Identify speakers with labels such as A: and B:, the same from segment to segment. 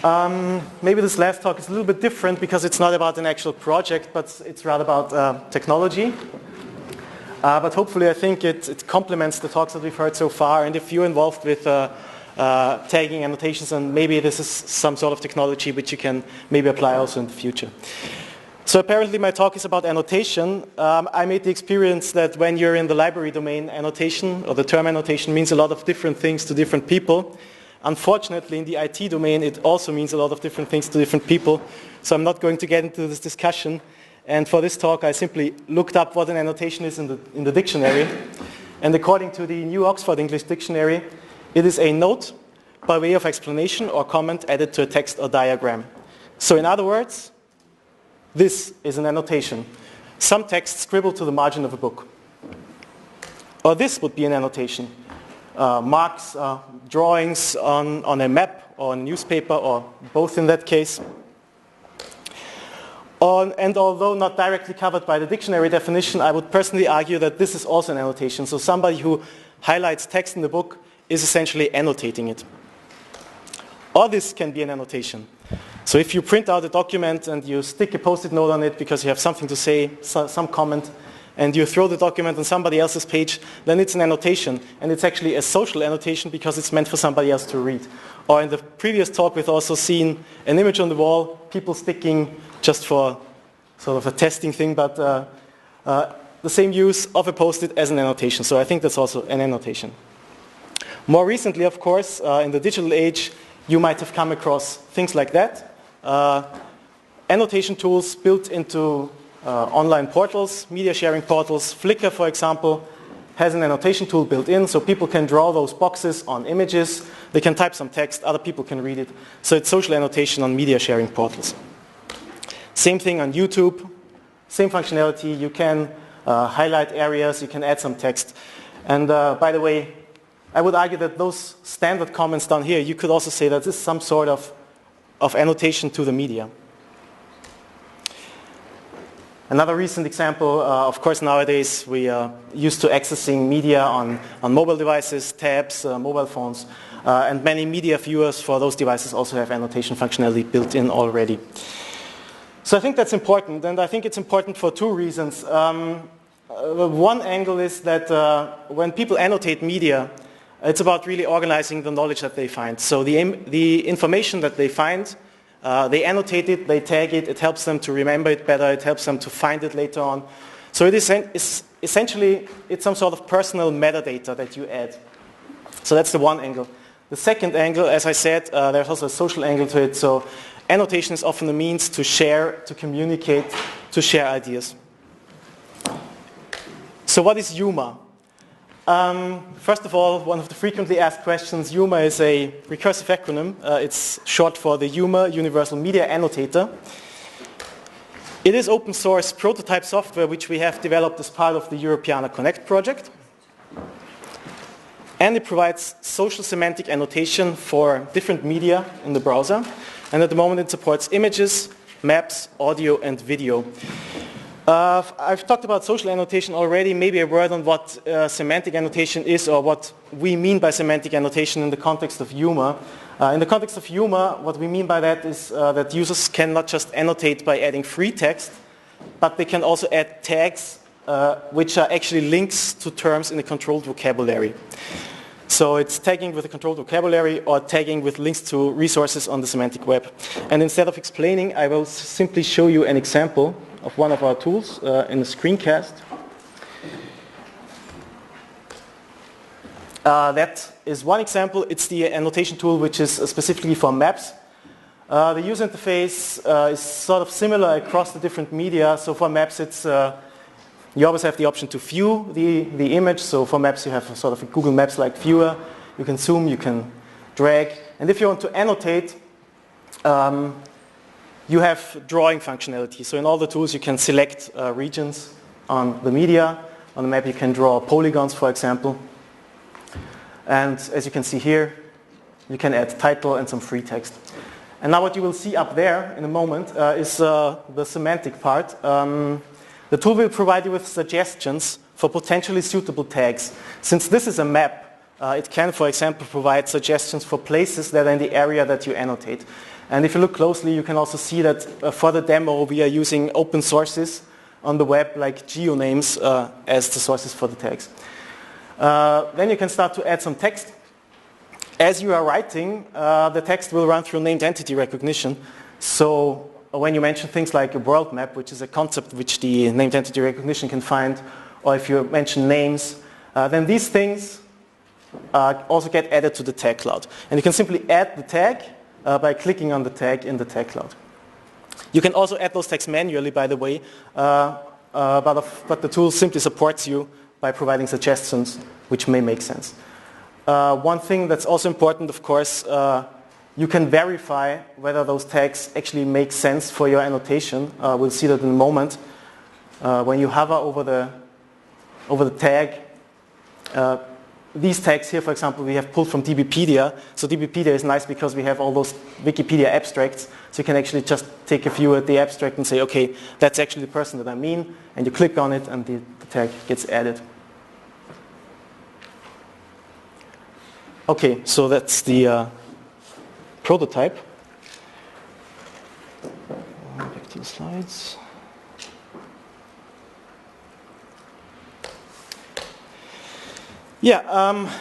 A: Maybe this last talk is a little bit different because it's not about an actual project, but it's rather about technology. But hopefully I think it complements the talks that we've heard so far, and if you're involved with tagging annotations, and maybe this is some sort of technology which you can maybe apply also in the future. So apparently my talk is about annotation. I made the experience that when you're in the library domain, annotation, or the term annotation, means a lot of different things to different people. Unfortunately, in the IT domain, it also means a lot of different things to different people. So I'm not going to get into this discussion. And for this talk, I simply looked up what an annotation is in the dictionary. And according to the New Oxford English Dictionary, it is a note by way of explanation or comment added to a text or diagram. So in other words, this is an annotation. Some text scribbled to the margin of a book. Or this would be an annotation. Marks, drawings on a map or a newspaper, or both in that case. And although not directly covered by the dictionary definition, I would personally argue that this is also an annotation. So somebody who highlights text in the book is essentially annotating it. Or this can be an annotation. So if you print out a document and you stick a post-it note on it because you have something to say, some comment, and you throw the document on somebody else's page, then it's an annotation. And it's actually a social annotation because it's meant for somebody else to read. Or in the previous talk, we've also seen an image on the wall, people sticking just for sort of a testing thing, but the same use of a post-it as an annotation. So I think that's also an annotation. More recently, of course, in the digital age, you might have come across things like that. Annotation tools built into online portals, media sharing portals. Flickr, for example, has an annotation tool built in, so people can draw those boxes on images. They can type some text, other people can read it. So it's social annotation on media sharing portals. Same thing on YouTube, same functionality. You can highlight areas, you can add some text. And by the way, I would argue that those standard comments down here, you could also say that this is some sort of annotation to the media. Another recent example, of course, nowadays we are used to accessing media on mobile devices, tabs, mobile phones, and many media viewers for those devices also have annotation functionality built in already. So I think that's important, and I think it's important for two reasons. One angle is that when people annotate media, it's about really organizing the knowledge that they find. So the information that they find, they annotate it, they tag it, it helps them to remember it better, it helps them to find it later on. So it is essentially, it's some sort of personal metadata that you add. So that's the one angle. The second angle, as I said, there's also a social angle to it. So annotation is often a means to share, to communicate, to share ideas. So what is YUMA? First of all, one of the frequently asked questions, YUMA is a recursive acronym. It's short for the YUMA, Universal Media Annotator. It is open source prototype software which we have developed as part of the Europeana Connect project. And it provides social semantic annotation for different media in the browser. And at the moment it supports images, maps, audio, and video. I've talked about social annotation already. Maybe a word on what semantic annotation is, or what we mean by semantic annotation in the context of YUMA. In the context of YUMA, what we mean by that is that users can not just annotate by adding free text, but they can also add tags which are actually links to terms in a controlled vocabulary. So it's tagging with a controlled vocabulary or tagging with links to resources on the semantic web. And instead of explaining, I will simply show you an example of one of our tools in a screencast. That is one example. It's the annotation tool which is specifically for maps. The user interface is sort of similar across the different media. So for maps, it's you always have the option to view the image. So for maps, you have a sort of a Google Maps-like viewer. You can zoom, you can drag. And if you want to annotate, you have drawing functionality. So in all the tools, you can select regions on the media. On the map, you can draw polygons, for example. And as you can see here, you can add title and some free text. And now what you will see up there in a moment is the semantic part. The tool will provide you with suggestions for potentially suitable tags. Since this is a map, it can, for example, provide suggestions for places that are in the area that you annotate. And if you look closely, you can also see that for the demo, we are using open sources on the web, like geonames, as the sources for the tags. Then you can start to add some text. As you are writing, the text will run through named entity recognition. So when you mention things like a world map, which is a concept which the named entity recognition can find, or if you mention names, then these things also get added to the tag cloud. And you can simply add the tag by clicking on the tag in the tag cloud. You can also add those tags manually, by the way, but the tool simply supports you by providing suggestions which may make sense. One thing that's also important, of course, you can verify whether those tags actually make sense for your annotation. We'll see that in a moment. When you hover over the tag, these tags here, for example, we have pulled from DBpedia. So DBpedia is nice because we have all those Wikipedia abstracts. So you can actually just take a view at the abstract and say, okay, that's actually the person that I mean. And you click on it and the tag gets added. Okay, so that's the prototype. Back to the slides. Yeah,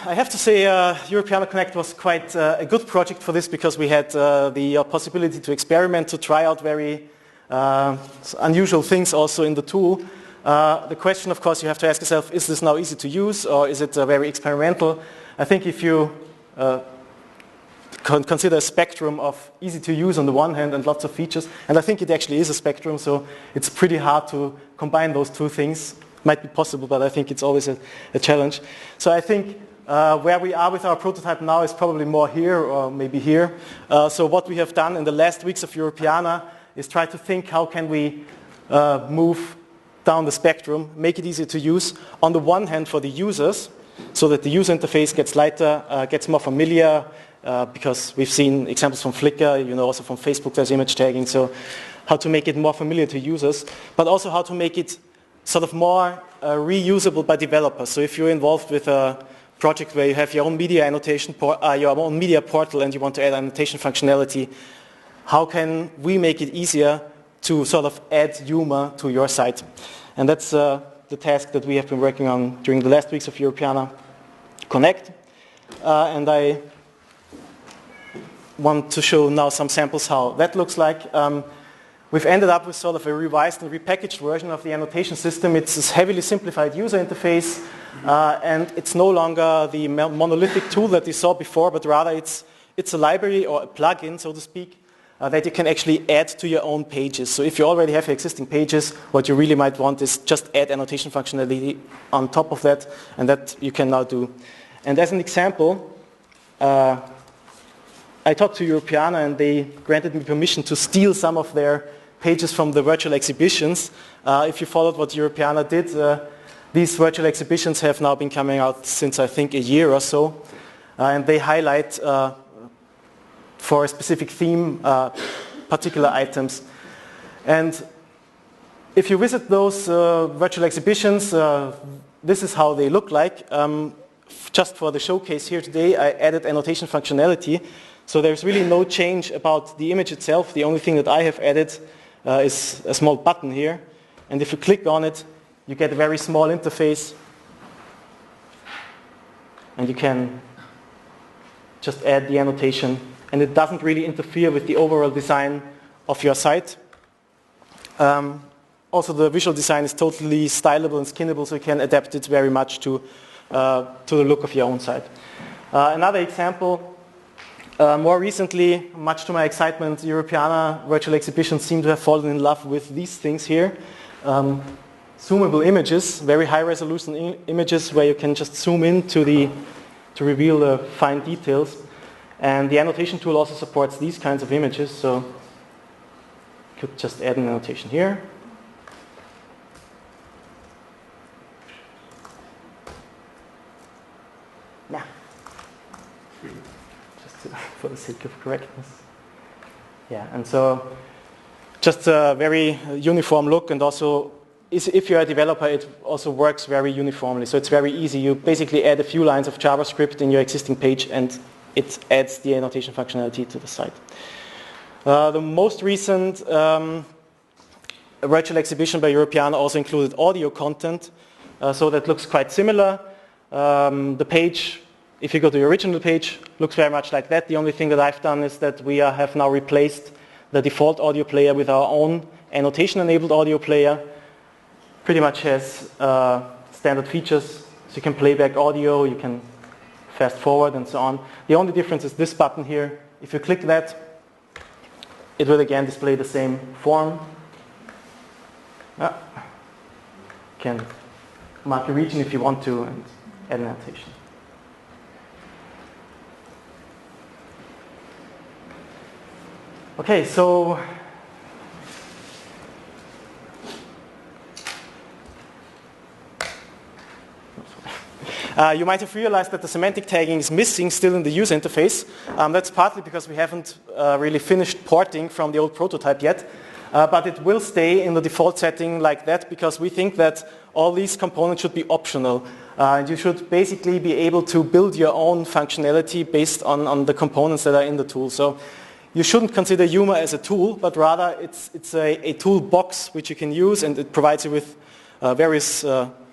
A: I have to say Europeana Connect was quite a good project for this because we had the possibility to experiment, to try out very unusual things also in the tool. The question, of course, you have to ask yourself, is this now easy to use or is it very experimental? I think if you consider a spectrum of easy to use on the one hand and lots of features, and I think it actually is a spectrum, so it's pretty hard to combine those two things. Might be possible, but I think it's always a challenge. So I think where we are with our prototype now is probably more here or maybe here. So what we have done in the last weeks of Europeana is try to think how can we move down the spectrum, make it easier to use. On the one hand for the users, so that the user interface gets lighter, gets more familiar, because we've seen examples from Flickr, also from Facebook there's image tagging, so how to make it more familiar to users, but also how to make it sort of more reusable by developers. So if you're involved with a project where you have your own media annotation, your own media portal and you want to add annotation functionality, how can we make it easier to sort of add YUMA to your site? And that's the task that we have been working on during the last weeks of Europeana Connect. And I want to show now some samples how that looks like. We've ended up with sort of a revised and repackaged version of the annotation system. It's this heavily simplified user interface, and it's no longer the monolithic tool that you saw before, but rather it's a library or a plugin, so to speak, that you can actually add to your own pages. So if you already have your existing pages, what you really might want is just add annotation functionality on top of that, and that you can now do. And as an example, I talked to Europeana and they granted me permission to steal some of their pages from the virtual exhibitions. If you followed what Europeana did, these virtual exhibitions have now been coming out since I think a year or so. And they highlight for a specific theme particular items. And if you visit those virtual exhibitions, this is how they look like. Just for the showcase here today, I added annotation functionality. So there's really no change about the image itself. The only thing that I have added is a small button here. And if you click on it, you get a very small interface. And you can just add the annotation. And it doesn't really interfere with the overall design of your site. Also, the visual design is totally stylable and skinnable, so you can adapt it very much to the look of your own site. Another example. More recently, much to my excitement, Europeana virtual exhibitions seem to have fallen in love with these things here. Zoomable images, very high resolution images where you can just zoom in to reveal the fine details. And the annotation tool also supports these kinds of images, so you could just add an annotation here. Now. For the sake of correctness. Yeah, and so just a very uniform look, and also if you're a developer, it also works very uniformly. So it's very easy. You basically add a few lines of JavaScript in your existing page and it adds the annotation functionality to the site. The most recent virtual exhibition by Europeana also included audio content, so that looks quite similar. The page, if you go to the original page, looks very much like that. The only thing that I've done is that we have now replaced the default audio player with our own annotation-enabled audio player. Pretty much has standard features, so you can play back audio, you can fast forward and so on. The only difference is this button here. If you click that, it will again display the same form. You can mark a region if you want to and add an annotation. Okay, so you might have realized that the semantic tagging is missing still in the user interface. That's partly because we haven't really finished porting from the old prototype yet. But it will stay in the default setting like that because we think that all these components should be optional. And you should basically be able to build your own functionality based on the components that are in the tool. So you shouldn't consider YUMA as a tool, but rather it's a toolbox which you can use, and it provides you with various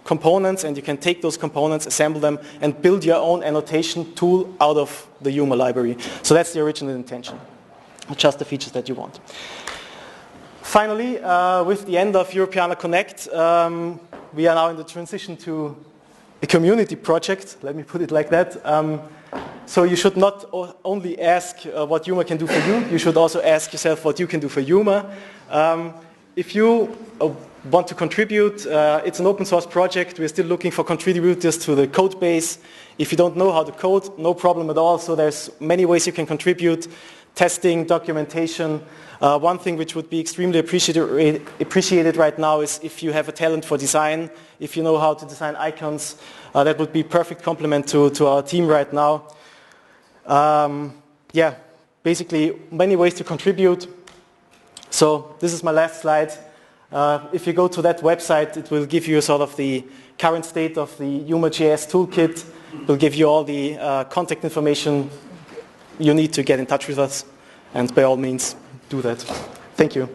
A: components, and you can take those components, assemble them, and build your own annotation tool out of the YUMA library. So that's the original intention, just the features that you want. Finally, with the end of Europeana Connect, we are now in the transition to a community project, let me put it like that. So you should not only ask what YUMA can do for you, you should also ask yourself what you can do for YUMA. If you want to contribute, it's an open source project. We're still looking for contributors to the code base. If you don't know how to code, no problem at all. So there's many ways you can contribute. Testing, documentation. One thing which would be extremely appreciated right now is if you have a talent for design, if you know how to design icons, that would be perfect complement to our team right now. Yeah, basically many ways to contribute. So this is my last slide. If you go to that website, it will give you sort of the current state of the YUMA.js toolkit. It will give you all the contact information you need to get in touch with us. And by all means, do that. Thank you.